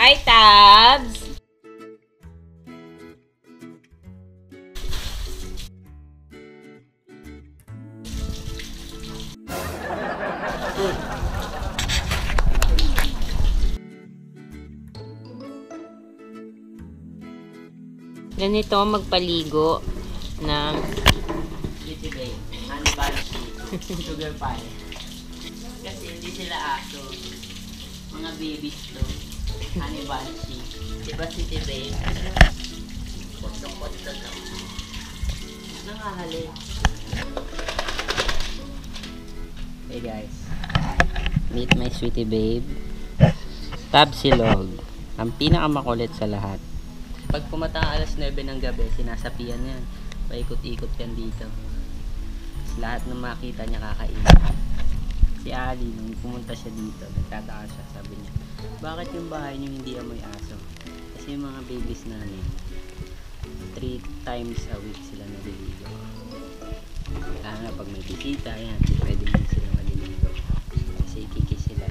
Hi, Tabs! Ganito magpaligo ng Sweetie Babe, honey bunny, sugar pie. Kasi hindi sila aso. Mga babies to. Honey bunny. Diba Sweetie Babe? Koto-koto lang. Nangahali. Hey guys. Meet my Sweetie Babe. Tabsilog. Ang pinakamakulit sa lahat. Pag pumatang alas 9 ng gabi, sinasapian yan. Paikot-ikot yan dito. Tapos lahat ng makita niya kakainin. Si Ali, nung pumunta siya dito, nagtataka siya, sabi niya, bakit yung bahay niyo hindi amoy aso? Kasi yung mga babies namin, 3 times a week sila naliligo. Kaya nga, pag may bisita, yan, pwede din sila maliligo. Kasi ikikis sila.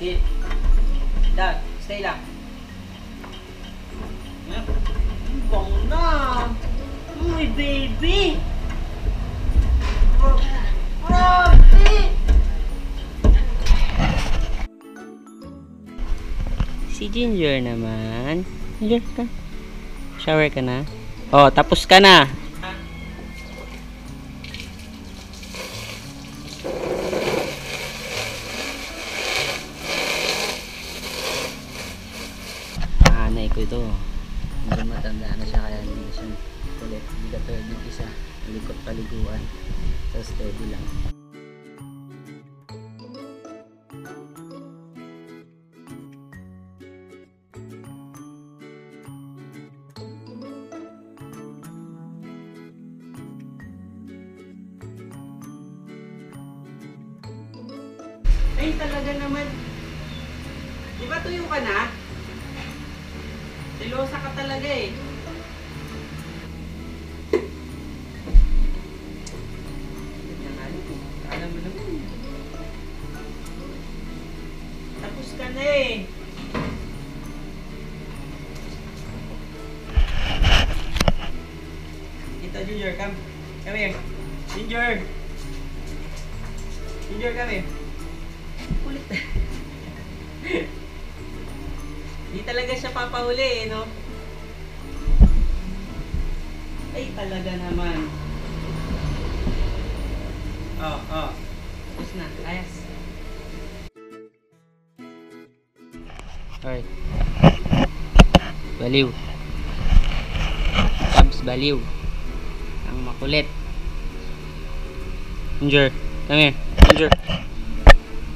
Sit. Down. Stay lang. Bong na. My baby. Grabe. Si Ginger naman. Ginger ka. Shower ka na? Oh, tapos ka na. Nanay ko ito. Hindi matanda na siya kaya hindi na siya kulit. Hindi ka tulad ng isa. Malikot paliguan. So steady lang. Ay, talaga naman. Di ba tuyo ka na? Silosa ka talaga eh. Alam mo naman. Tapos ka na eh. Kita Ginger, come. Come here. Ginger. Ginger, come here. Kulit. Di talaga siya papahuli eh, no? Ay, talaga naman. Oh. Tapos na. Ayos. Alright. Baliw. Tabs baliw. Ang makulit. Ginger, come here.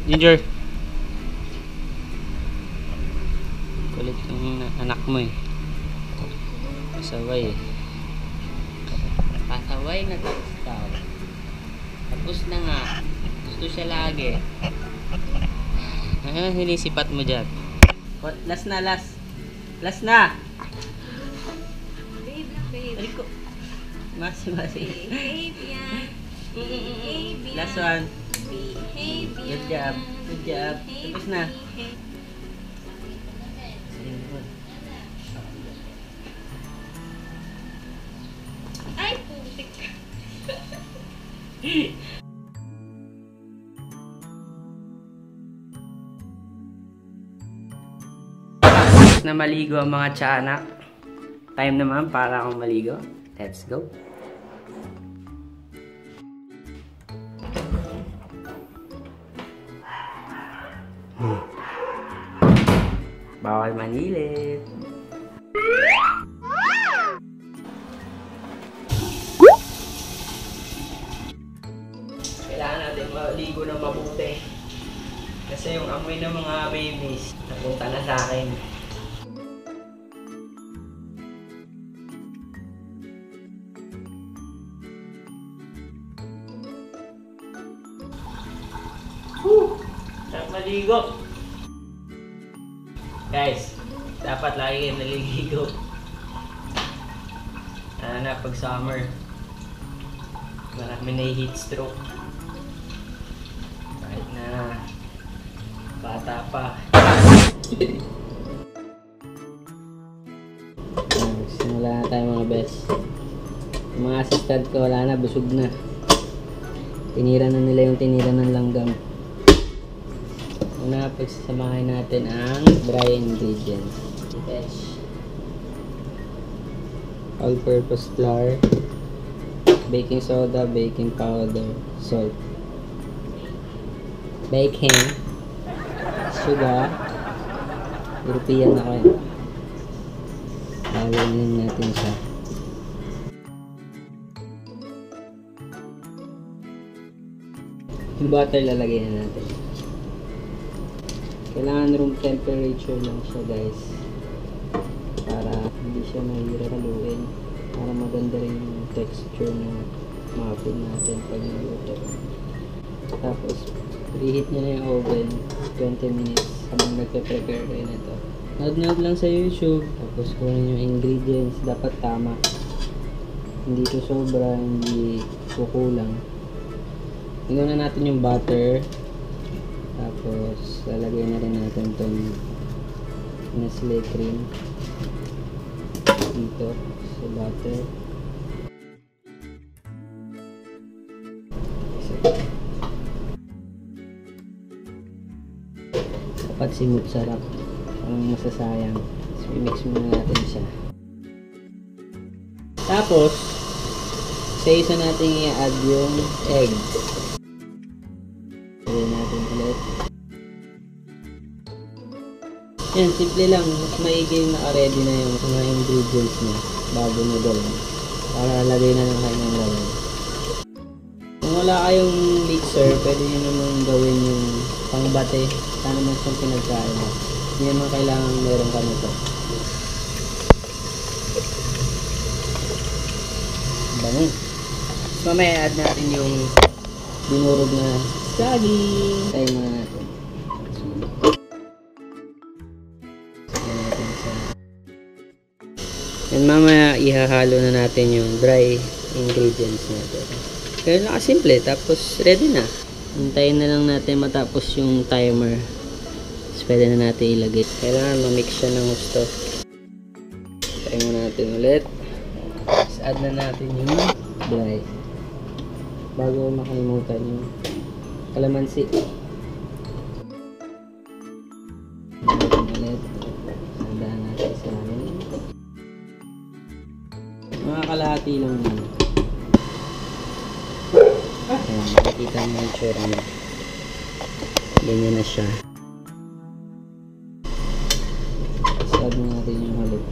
Ginger. Kulit yung anak mo eh. Pasaway eh. Pasaway na tao. Tapos na nga. Gusto siya lagi. Sinisipat mo dyan. Last na. Last na. Babe. Aliko. Masi. Behave yan. Behave yan. Last one. Behave yan. Good job. Tapos na. Ay, putik. Na maligo ang mga tiyanak. Time naman para akong maligo. Let's go. Bawal manilip. Kailangan natin maligo ng mabuti. Kasi yung amoy ng mga babies napunta na sa akin. Sarap maligo. Guys, dapat lagi kayo naliligo. Lalo na pag summer. Marami na heat stroke. Kahit na bata pa. Simula na tayo mga best. Yung mga assistant ko wala na, busog na. Tinira na nila yung tinira ng langgam. Una, pagsasamahin natin ang dry ingredients. Fish. All-purpose flour, baking soda, baking powder, salt, baking, sugar, European na kayo. Hawalin natin siya. Yung butter lalagay na natin. Kailangan room temperature lang siya guys. Para hindi siya mahirap haluin. Para maganda rin yung texture ng muffin natin pag naluto. Tapos, preheat nyo na yung oven 20 minutes habang nagpe-prepare kayo nito. Nod-nod lang sa YouTube. Tapos kunin yung ingredients. Dapat tama. Hindi to sobra, hindi kukulang. Tingnan na natin yung butter. Tapos, lalagay na rin natin itong Nestle cream dito sa butter. Dapat simut sarap. Parang masasayang. So, i-mix muna natin siya. Tapos, sa isa natin i-add yung egg. Lagyan natin ulit. Yan, simple lang. Mas maigi yung naka-ready na yung mga ingredients niya bago nyo gawin. Para lagay na lang kayo ng laway. Kung wala kayong mixer, pwede nyo naman gawin yung pangbate. Sana naman siyang pinagkain mo. Hindi naman kailangan meron ka nito. Bango. Mamaya add natin yung dinurog na saging. Tayo muna natin. And mamaya ihahalo na natin yung dry ingredients natin. Kaya nakasimple, tapos ready na. Hintayin na lang natin matapos yung timer. Tapos pwede na natin ilagay. Kailangan ma-mix siya ng gusto. Hintayin mo natin ulit. Tapos add na natin yung dry. Bago makalimutan yung kalamansi. Natin ulit. Sandaan natin sa amin. Mga kalahati lang yun. Ayan, makikita mo yung tsura niya. Ganyan na siya. Sad mo natin yung halip.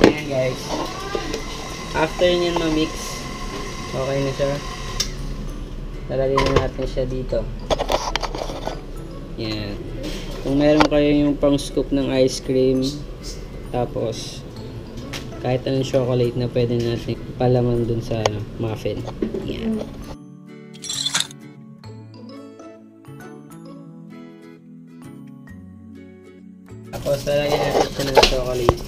Ayan guys. After nyan ma-mix, okay na siya. Lalagay na natin siya dito. Yan. Kung meron kayo yung pang scoop ng ice cream, tapos kahit anong chocolate na pwede natin palaman dun sa muffin. Yan. Tapos lalagyan natin siya ng chocolate.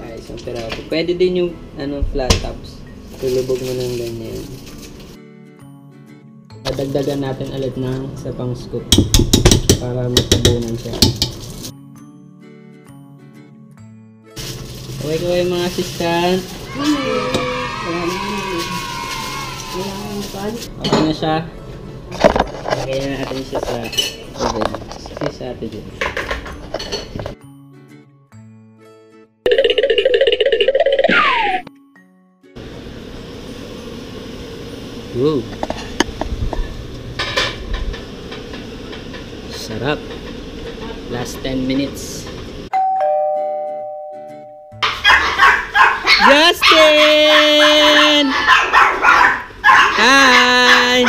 Ay, isang piraso. Pwede din yung flat tops. Tulubog mo ng ganyan. Dadagdagan natin ulit ng isa pang scoop para magtabunan siya. Okay ko yung mga assistant. Okay na siya. Lagay na natin siya sa oven. Kasi sa atin din. Woo! Sarap. Last 10 minutes. Justin! Hi!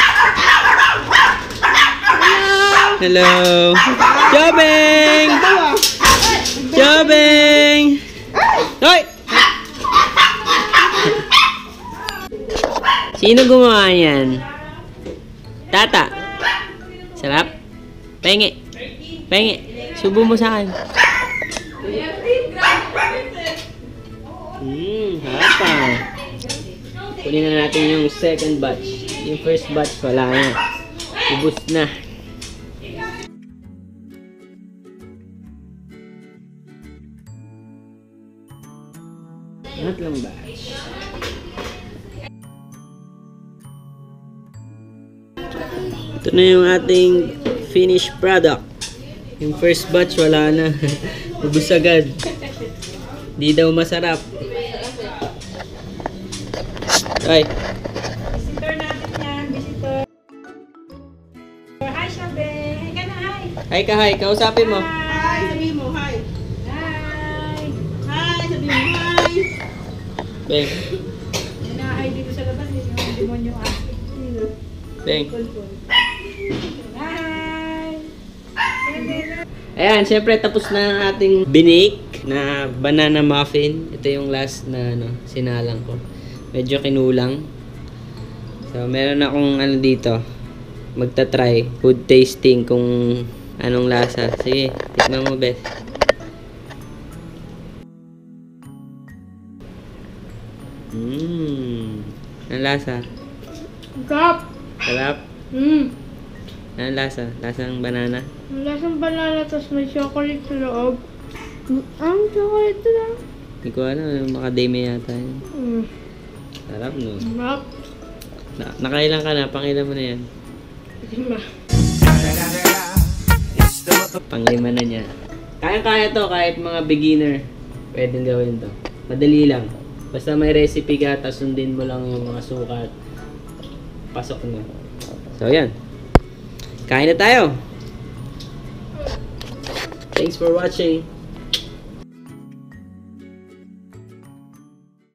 Hello! Jobeng! Jobeng! Hoy! Sino gumawa niyan? Tata? Sarap? Pengi. Pengi. Subo mo sa akin. Harap pa. Kunin na natin yung second batch. Yung first batch, wala na. Ubus na. Tatlong batch. Ito na yung ating finished product. Yung first batch, wala na. Ubus agad. Di daw masarap. Ay. Visitor natin yan, visitor. Hi, Shabe. Hi ka na, hi. Hi ka, hi. Kausapin mo. Hi, sabihin mo, hi. Hi. Hi, sabihin mo, hi. Beng. Hinahay dito sa labas, yung demonyo asin. Beng. Hi. Ayan, syempre tapos na ang ating binake na banana muffin. Ito yung last na sinalang ko. Medyo kinulang. So, meron akong dito. Magta-try. Food tasting kung anong lasa. Sige, tikman mo, Beth. Anong lasa? Gap. Sarap? Anong lasa? Lasang banana? Lasang banana, tapos may chocolate sa loob. Ang chocolate lang. Hindi ko alam. Macadamia yata yun. Sarap, no? Gap. Nakailan ka na? Pangilan mo na yan? 5. Panglima na niya. Kaya-kaya to kahit mga beginner. Pwedeng gawin to. Madali lang. Basta may recipe ka, tapos sundin mo lang yung mga sukat. Pasok na. So, yan. Kain na tayo. Thanks for watching.